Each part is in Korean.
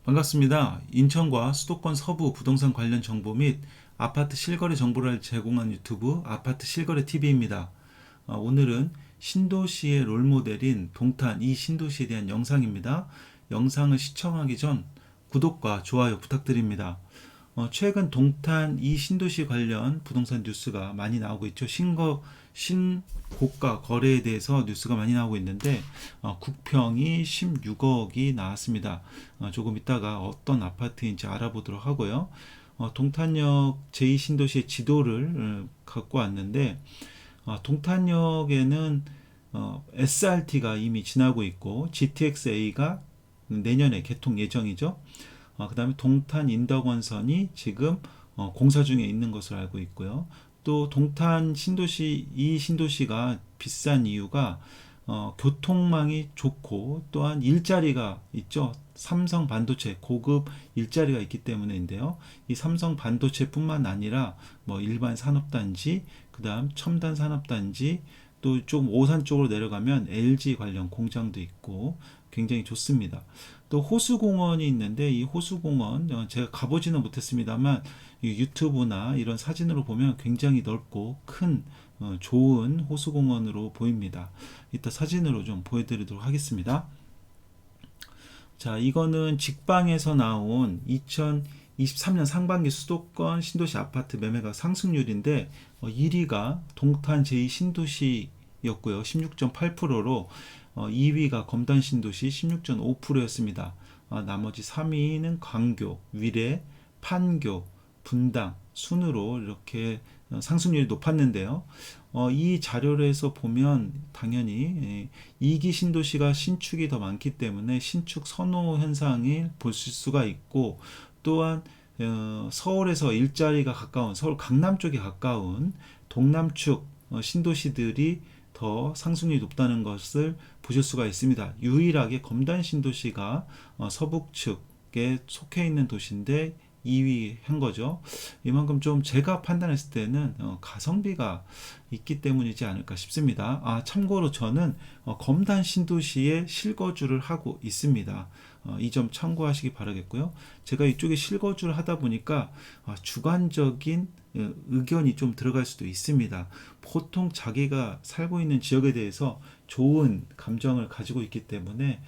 반갑습니다. 인천과 수도권 서부 부동산 관련 정보 및 아파트 실거래 정보를 제공하는 유튜브 아파트 실거래 TV입니다. 오늘은 신도시의 롤모델인 동탄 이 신도시에 대한 영상입니다. 영상을 시청하기 전 구독과 좋아요 부탁드립니다. 최근 동탄 이 신도시 관련 부동산 뉴스가 많이 나오고 있죠. 신고가 거래에 대해서 뉴스가 많이 나오고 있는데 국평이 16억이 나왔습니다. 조금 이따가 어떤 아파트인지 알아보도록 하고요. 동탄역 제2신도시의 지도를 갖고 왔는데 동탄역에는 SRT가 이미 지나고 있고 GTX-A가 내년에 개통 예정이죠. 그 다음에 동탄 인덕원선이 지금 공사 중에 있는 것으로 알고 있고요. 또 동탄 신도시, 이 신도시가 비싼 이유가 교통망이 좋고 또한 일자리가 있죠. 삼성 반도체 고급 일자리가 있기 때문인데요. 이 삼성 반도체뿐만 아니라 뭐 일반 산업단지, 그 다음 첨단 산업단지, 또 좀 오산 쪽으로 내려가면 LG 관련 공장도 있고 굉장히 좋습니다. 또 호수공원이 있는데 이 호수공원 제가 가보지는 못했습니다만 유튜브나 이런 사진으로 보면 굉장히 넓고 큰 좋은 호수공원으로 보입니다. 이따 사진으로 좀 보여드리도록 하겠습니다. 자, 이거는 직방에서 나온 2023년 상반기 수도권 신도시 아파트 매매가 상승률인데 1위가 동탄 제2신도시였고요. 16.8%로 2위가 검단 신도시 16.5%였습니다. 나머지 3위는 광교, 위례, 판교, 분당 순으로 이렇게 상승률이 높았는데요. 이 자료에서 보면 당연히 2기 신도시가 신축이 더 많기 때문에 신축 선호 현상을 볼 수가 있고 또한 서울에서 일자리가 가까운 서울 강남 쪽에 가까운 동남축 신도시들이 더 상승률이 높다는 것을 보실 수가 있습니다. 유일하게 검단 신도시가 서북측에 속해 있는 도시인데 2위 한 거죠. 이만큼 좀 제가 판단했을 때는 가성비가 있기 때문이지 않을까 싶습니다. 참고로 저는 검단 신도시에 실거주를 하고 있습니다. 이 점 참고하시기 바라겠고요. 제가 이쪽에 실거주를 하다 보니까 주관적인 의견이 좀 들어갈 수도 있습니다. 보통 자기가 살고 있는 지역에 대해서 좋은 감정을 가지고 있기 때문에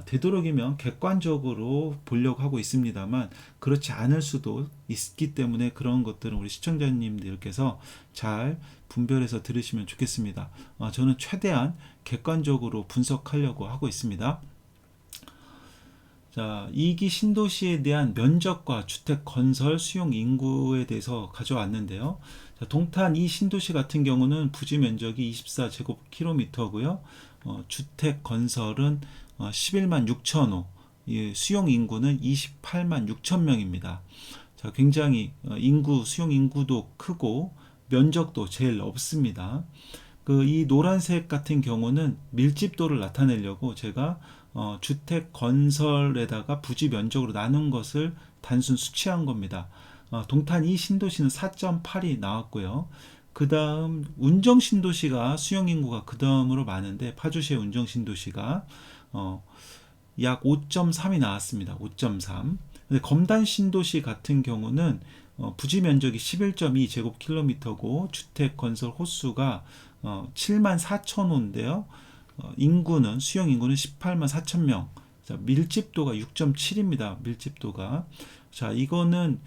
되도록이면 객관적으로 보려고 하고 있습니다만 그렇지 않을 수도 있기 때문에 그런 것들은 우리 시청자님들께서 잘 분별해서 들으시면 좋겠습니다. 저는 최대한 객관적으로 분석하려고 하고 있습니다. 자, 2기 신도시에 대한 면적과 주택 건설 수용 인구에 대해서 가져왔는데요. 자, 동탄 이 신도시 같은 경우는 부지 면적이 24제곱킬로미터고요. 주택 건설은 11만 6천 호, 수용 인구는 28만 6천 명입니다. 자, 굉장히 인구, 수용 인구도 크고 면적도 제일 넓습니다. 이 노란색 같은 경우는 밀집도를 나타내려고 제가 주택 건설에다가 부지 면적으로 나눈 것을 단순 수치한 겁니다. 동탄 이 신도시는 4.8이 나왔고요. 그 다음 운정 신도시가 수용 인구가 그 다음으로 많은데 파주시의 운정 신도시가 약 5.3이 나왔습니다. 5.3. 근데 검단 신도시 같은 경우는 부지 면적이 11.2제곱킬로미터고 주택 건설 호수가 7만 4천 호인데요. 인구는 수용 인구는 18만 4천 명. 자, 밀집도가 6.7입니다. 밀집도가. 자, 이거는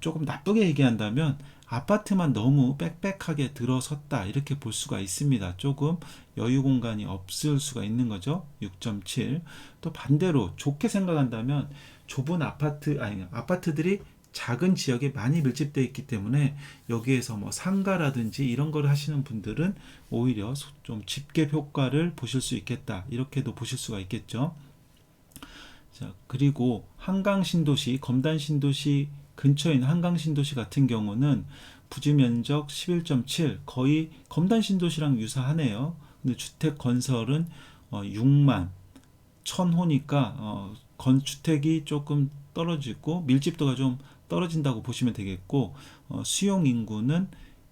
조금 나쁘게 얘기한다면 아파트만 너무 빽빽하게 들어섰다 이렇게 볼 수가 있습니다. 조금 여유 공간이 없을 수가 있는 거죠. 6.7. 또 반대로 좋게 생각한다면 좁은 아파트들이 작은 지역에 많이 밀집되어 있기 때문에 여기에서 뭐 상가라든지 이런 걸 하시는 분들은 오히려 좀 집계 효과를 보실 수 있겠다 이렇게도 보실 수가 있겠죠. 자, 그리고 한강 신도시, 검단 신도시 근처에 있는 한강 신도시 같은 경우는 부지 면적 11.7 거의 검단 신도시랑 유사하네요. 근데 주택 건설은 6만 1000호니까 건주택이 조금 떨어지고 밀집도가 좀 떨어진다고 보시면 되겠고 수용 인구는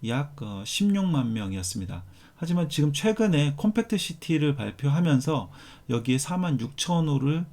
약 16만 명이었습니다. 하지만 지금 최근에 컴팩트 시티를 발표하면서 여기에 46,000호를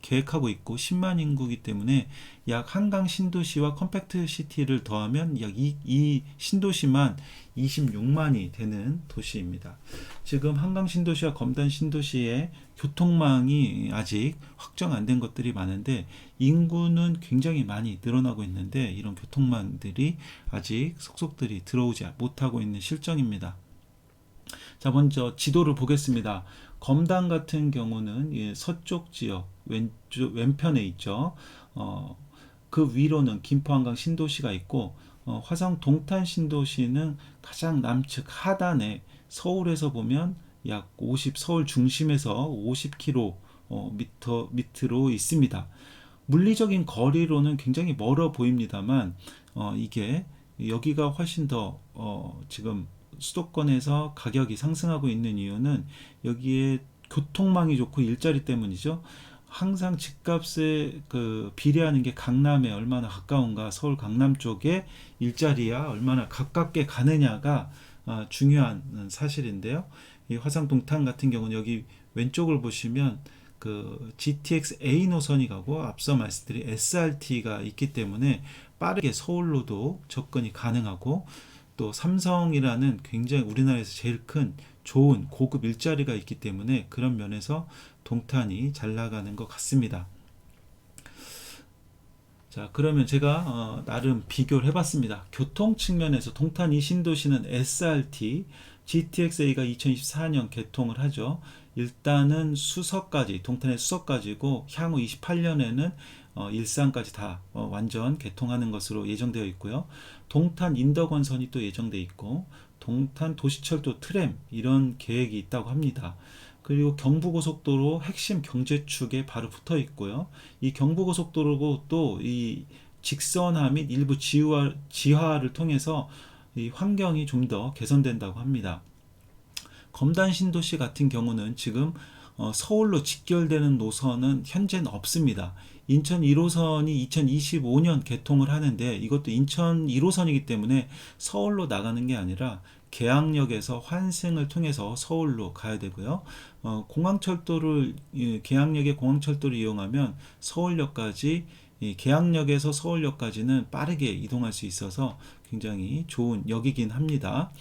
계획하고 있고 10만 인구이기 때문에 약 한강 신도시와 컴팩트 시티를 더하면 약 이 신도시만 26만이 되는 도시입니다. 지금 한강 신도시와 검단 신도시의 교통망이 아직 확정 안 된 것들이 많은데 인구는 굉장히 많이 늘어나고 있는데 이런 교통망들이 아직 속속들이 들어오지 못하고 있는 실정입니다. 자, 먼저 지도를 보겠습니다. 검단 같은 경우는 서쪽 지역 왼편에 있죠. 그 위로는 김포 한강 신도시가 있고 화성 동탄 신도시는 가장 남측 하단에 서울에서 보면 약 50, 서울 중심에서 50km 밑으로 있습니다. 물리적인 거리로는 굉장히 멀어 보입니다만 이게 여기가 훨씬 더 지금 수도권에서 가격이 상승하고 있는 이유는 여기에 교통망이 좋고 일자리 때문이죠. 항상 집값에 비례하는 게 강남에 얼마나 가까운가, 서울 강남 쪽에 일자리야 얼마나 가깝게 가느냐가 중요한 사실인데요. 이 화성 동탄 같은 경우는 여기 왼쪽을 보시면 그 GTX A 노선이 가고 앞서 말씀드린 SRT가 있기 때문에 빠르게 서울로도 접근이 가능하고 또 삼성이라는 굉장히 우리나라에서 제일 큰 좋은 고급 일자리가 있기 때문에 그런 면에서 동탄이 잘 나가는 것 같습니다. 자, 그러면 제가 나름 비교를 해봤습니다. 교통 측면에서 동탄 이 신도시는 SRT, GTX-A가 2024년 개통을 하죠. 일단은 수서까지, 동탄의 수서까지고 향후 28년에는 일산까지 다 완전 개통하는 것으로 예정되어 있고요. 동탄 인덕원선이 또 예정되어 있고 동탄 도시철도 트램 이런 계획이 있다고 합니다. 그리고 경부고속도로 핵심 경제축에 바로 붙어 있고요. 이 경부고속도로고 또 이 직선화 및 일부 지하를 통해서 이 환경이 좀 더 개선된다고 합니다. 검단 신도시 같은 경우는 지금 서울로 직결되는 노선은 현재는 없습니다. 인천 1호선이 2025년 개통을 하는데 이것도 인천 1호선이기 때문에 서울로 나가는 게 아니라 계양역에서 환승을 통해서 서울로 가야 되고요. 계양역의 공항철도를 이용하면 서울역까지, 계양역에서 서울역까지는 빠르게 이동할 수 있어서 굉장히 좋은 역이긴 합니다.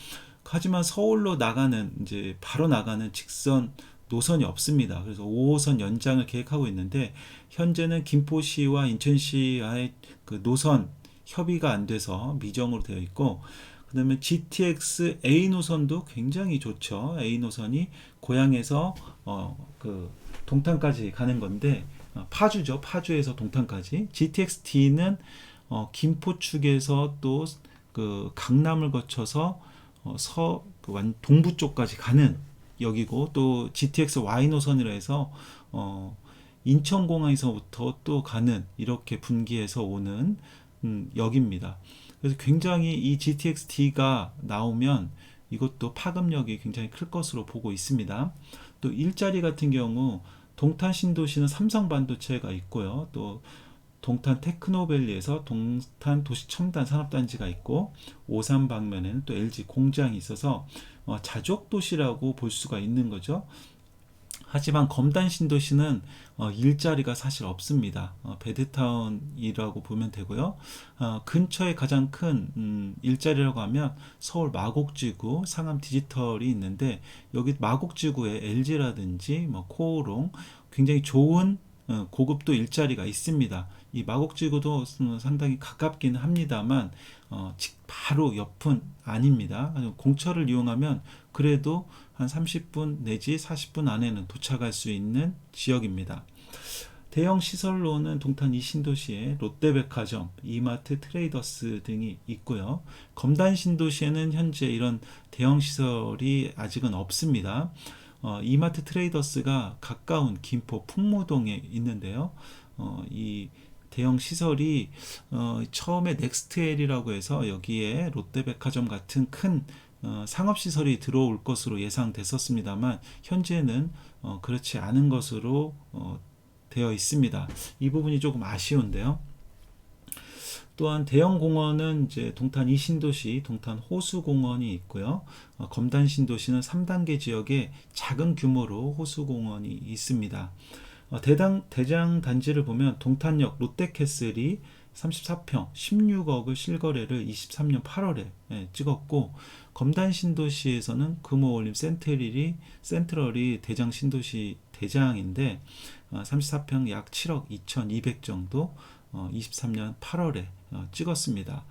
하지만 서울로 나가는 이제 바로 나가는 직선 노선이 없습니다. 그래서 5호선 연장을 계획하고 있는데 현재는 김포시와 인천시와의 그 노선 협의가 안 돼서 미정으로 되어 있고, 그 다음에 GTX A 노선도 굉장히 좋죠. A 노선이 고양에서 그 동탄까지 가는 건데 파주죠. 파주에서 동탄까지. GTX D는 김포 측에서 또 그 강남을 거쳐서 동부 쪽까지 가는 역이고, 또 GTX Y 노선이라 해서 인천공항에서부터 또 가는, 이렇게 분기해서 오는 역입니다. 그래서 굉장히 이 GTX D가 나오면 이것도 파급력이 굉장히 클 것으로 보고 있습니다. 또 일자리 같은 경우 동탄 신도시는 삼성반도체가 있고요. 또 동탄 테크노밸리에서 동탄 도시첨단 산업단지가 있고, 오산 방면에는 또 LG 공장이 있어서 자족 도시라고 볼 수가 있는 거죠. 하지만 검단 신도시는 일자리가 사실 없습니다. 베드타운이라고 보면 되고요. 근처에 가장 큰 일자리라고 하면 서울 마곡지구 상암 디지털이 있는데, 여기 마곡지구에 LG라든지 코오롱 굉장히 좋은 고급도 일자리가 있습니다. 이 마곡지구도 상당히 가깝기는 합니다만 바로 옆은 아닙니다. 공철을 이용하면 그래도 한 30분 내지 40분 안에는 도착할 수 있는 지역입니다. 대형 시설로는 동탄 이 신도시에 롯데백화점, 이마트, 트레이더스 등이 있고요. 검단 신도시에는 현재 이런 대형 시설이 아직은 없습니다. 이마트 트레이더스가 가까운 김포 풍무동에 있는데요. 이 대형 시설이 처음에 넥스트엘이라고 해서 여기에 롯데백화점 같은 큰 상업시설이 들어올 것으로 예상됐었습니다만 현재는 그렇지 않은 것으로 되어 있습니다. 이 부분이 조금 아쉬운데요. 또한 대형 공원은 이제 동탄 2신도시, 동탄 호수공원이 있고요. 검단 신도시는 3단계 지역에 작은 규모로 호수공원이 있습니다. 대장 단지를 보면 동탄역 롯데캐슬이 34평 16억을 실거래를 23년 8월에 찍었고, 검단 신도시에서는 금호올림 센트럴이 대장 신도시 대장인데 34평 약 7억 2,200 정도 23년 8월에 찍었습니다.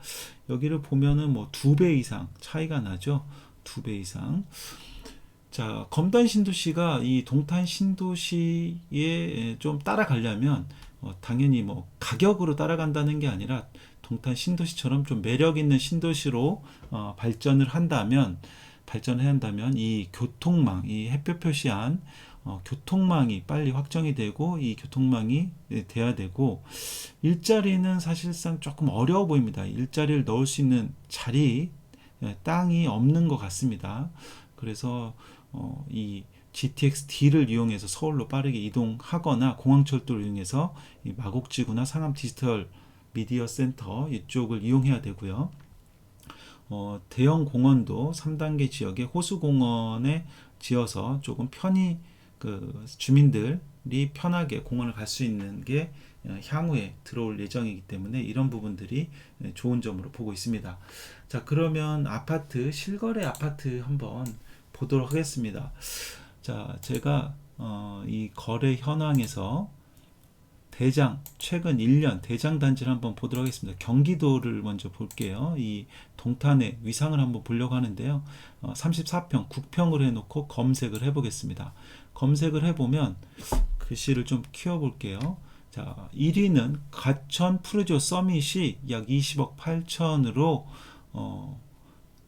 여기를 보면은 뭐 2배 이상 차이가 나죠. 2배 이상. 자, 검단 신도시가 이 동탄 신도시에 좀 따라가려면 당연히 뭐 가격으로 따라간다는 게 아니라 동탄 신도시처럼 좀 매력 있는 신도시로 발전해야 한다면 이 교통망, 이 햇볕 표시한 교통망이 빨리 확정이 되고, 이 교통망이 돼야 되고, 일자리는 사실상 조금 어려워 보입니다. 일자리를 넣을 수 있는 땅이 없는 것 같습니다. 그래서 이 GTX-D를 이용해서 서울로 빠르게 이동하거나 공항철도를 이용해서 이 마곡지구나 상암 디지털 미디어 센터 이쪽을 이용해야 되고요. 대형 공원도 3단계 지역에 호수공원에 지어서 조금 편히 주민들이 편하게 공원을 갈 수 있는 게 향후에 들어올 예정이기 때문에 이런 부분들이 좋은 점으로 보고 있습니다. 자, 그러면 실거래 아파트 한번 보도록 하겠습니다. 자, 제가 이 거래 현황에서 최근 1년 대장 단지를 한번 보도록 하겠습니다. 경기도를 먼저 볼게요. 이 동탄의 위상을 한번 보려고 하는데요. 34평, 9평을 해놓고 검색을 해보겠습니다. 검색을 해보면 글씨를 좀 키워볼게요. 자, 1위는 가천 푸르지오 서밋이 약 20억 8천으로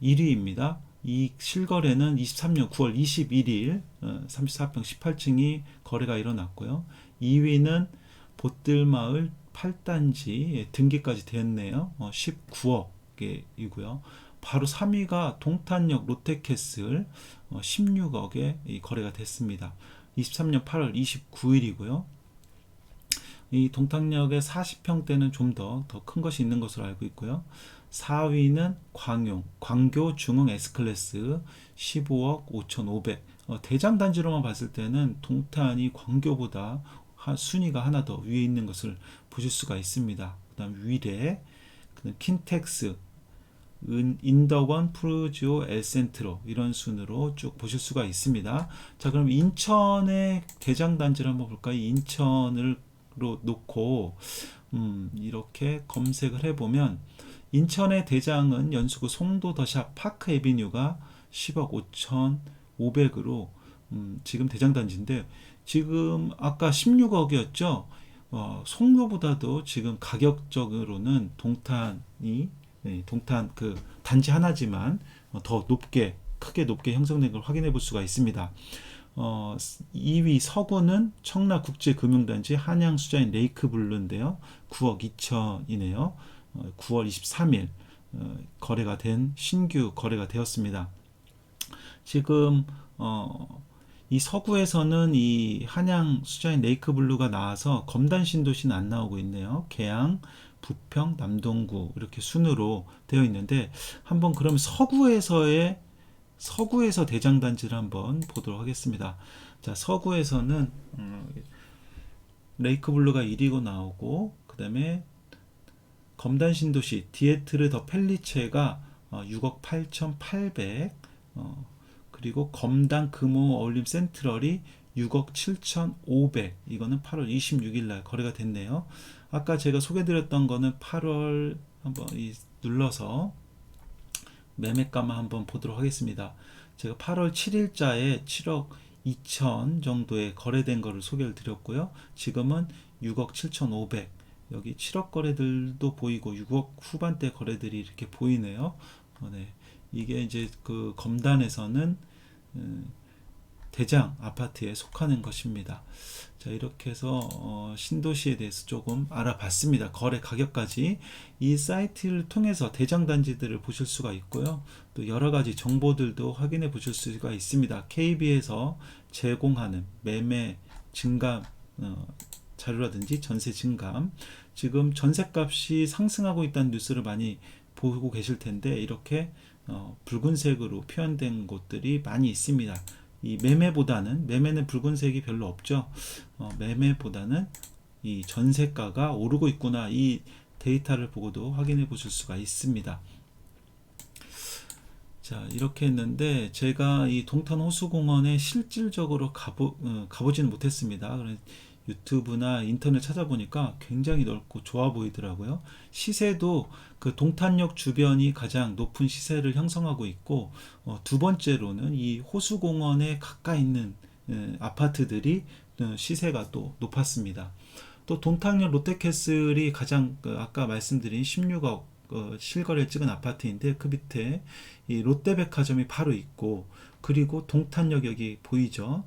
1위입니다. 이 실거래는 23년 9월 21일 34평 18층이 거래가 일어났고요. 2위는 보뜰마을 8단지 등기까지 됐네요. 19억이고요. 바로 3위가 동탄역 롯데캐슬 16억에 거래가 됐습니다. 23년 8월 29일이고요. 이 동탄역의 40평대는 좀 더 큰 것이 있는 것으로 알고 있고요. 4위는 광교 중흥 S클래스 15억 5,500. 대장 단지로만 봤을 때는 동탄이 광교보다 순위가 하나 더 위에 있는 것을 보실 수가 있습니다. 그 다음 위례, 그다음 킨텍스, 인덕원, 푸르지오, 엘센트로 이런 순으로 쭉 보실 수가 있습니다. 자, 그럼 인천의 대장 단지를 한번 볼까요? 인천으로 놓고 이렇게 검색을 해보면 인천의 대장은 연수구 송도 더샵 파크 에비뉴가 10억 5,500으로 지금 대장 단지인데, 지금 아까 16억이었죠. 송도보다도 지금 가격적으로는 동탄 그 단지 하나지만 더 크게 높게 형성된 걸 확인해 볼 수가 있습니다. 2위 서구는 청라국제금융단지 한양수자인 레이크블루인데요. 9억 2천이네요. 9월 23일 신규 거래가 되었습니다. 지금 이 서구에서는 이 한양 수자인 레이크블루가 나와서 검단 신도시는 안 나오고 있네요. 계양, 부평, 남동구 이렇게 순으로 되어 있는데, 한번 그럼 서구에서 대장 단지를 한번 보도록 하겠습니다. 자, 서구에서는 레이크블루가 1위고 나오고, 그 다음에 검단 신도시 디에트르 더 펠리체가 6억 8,800, 그리고 검단 금호 어울림 센트럴이 6억 7,500. 이거는 8월 26일 날 거래가 됐네요. 아까 제가 소개드렸던 거는 8월 한번 눌러서 매매가만 한번 보도록 하겠습니다. 제가 8월 7일자에 7억 2천 정도에 거래된 거를 소개를 드렸고요. 지금은 6억 7,500. 여기 7억 거래들도 보이고 6억 후반대 거래들이 이렇게 보이네요. 네. 이게 이제 그 검단에서는 대장 아파트에 속하는 것입니다. 자, 이렇게 해서 신도시에 대해서 조금 알아봤습니다. 거래 가격까지 이 사이트를 통해서 대장 단지들을 보실 수가 있고요. 또 여러 가지 정보들도 확인해 보실 수가 있습니다. KB에서 제공하는 매매 증감 자료라든지 전세 증감, 지금 전세값이 상승하고 있다는 뉴스를 많이 보고 계실 텐데 이렇게 붉은색으로 표현된 곳들이 많이 있습니다. 이 매매는 붉은색이 별로 없죠. 매매보다는 이 전세가가 오르고 있구나, 이 데이터를 보고도 확인해 보실 수가 있습니다. 자, 이렇게 했는데 제가 이 동탄 호수공원에 실질적으로 가보지는 못했습니다. 유튜브나 인터넷 찾아보니까 굉장히 넓고 좋아 보이더라고요. 시세도 그 동탄역 주변이 가장 높은 시세를 형성하고 있고, 두 번째로는 이 호수공원에 가까이 있는 아파트들이 시세가 또 높았습니다. 또 동탄역 롯데캐슬이 가장 아까 말씀드린 16억 실거래 찍은 아파트인데 그 밑에 이 롯데백화점이 바로 있고, 그리고 동탄역 여기 보이죠.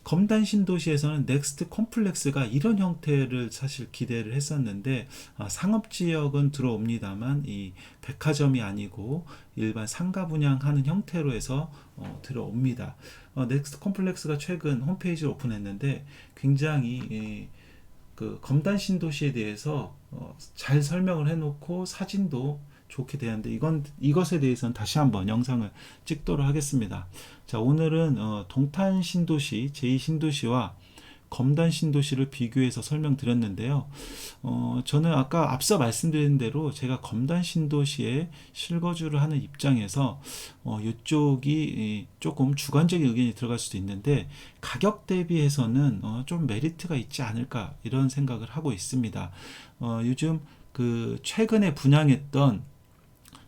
검단 신도시에서는 넥스트 콤플렉스가 이런 형태를 사실 기대를 했었는데, 상업지역은 들어옵니다만 이 백화점이 아니고 일반 상가 분양하는 형태로 해서 들어옵니다. 넥스트 콤플렉스가 최근 홈페이지를 오픈했는데 굉장히 그 검단 신도시에 대해서 잘 설명을 해놓고 사진도 좋게 되었는데, 이것에 대해서는 다시 한번 영상을 찍도록 하겠습니다. 자, 오늘은 동탄 신도시, 제2신도시와 검단 신도시를 비교해서 설명드렸는데요. 저는 아까 앞서 말씀드린 대로 제가 검단 신도시에 실거주를 하는 입장에서 이쪽이 조금 주관적인 의견이 들어갈 수도 있는데, 가격 대비해서는 좀 메리트가 있지 않을까 이런 생각을 하고 있습니다. 요즘 그 최근에 분양했던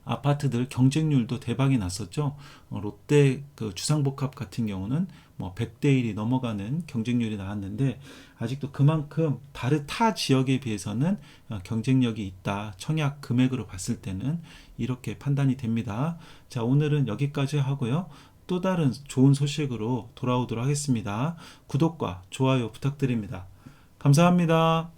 아파트들 경쟁률도 대박이 났었죠. 롯데 그 주상복합 같은 경우는 뭐 100대 1이 넘어가는 경쟁률이 나왔는데, 아직도 그만큼 다른 타 지역에 비해서는 경쟁력이 있다. 청약 금액으로 봤을 때는 이렇게 판단이 됩니다. 자, 오늘은 여기까지 하고요. 또 다른 좋은 소식으로 돌아오도록 하겠습니다. 구독과 좋아요 부탁드립니다. 감사합니다.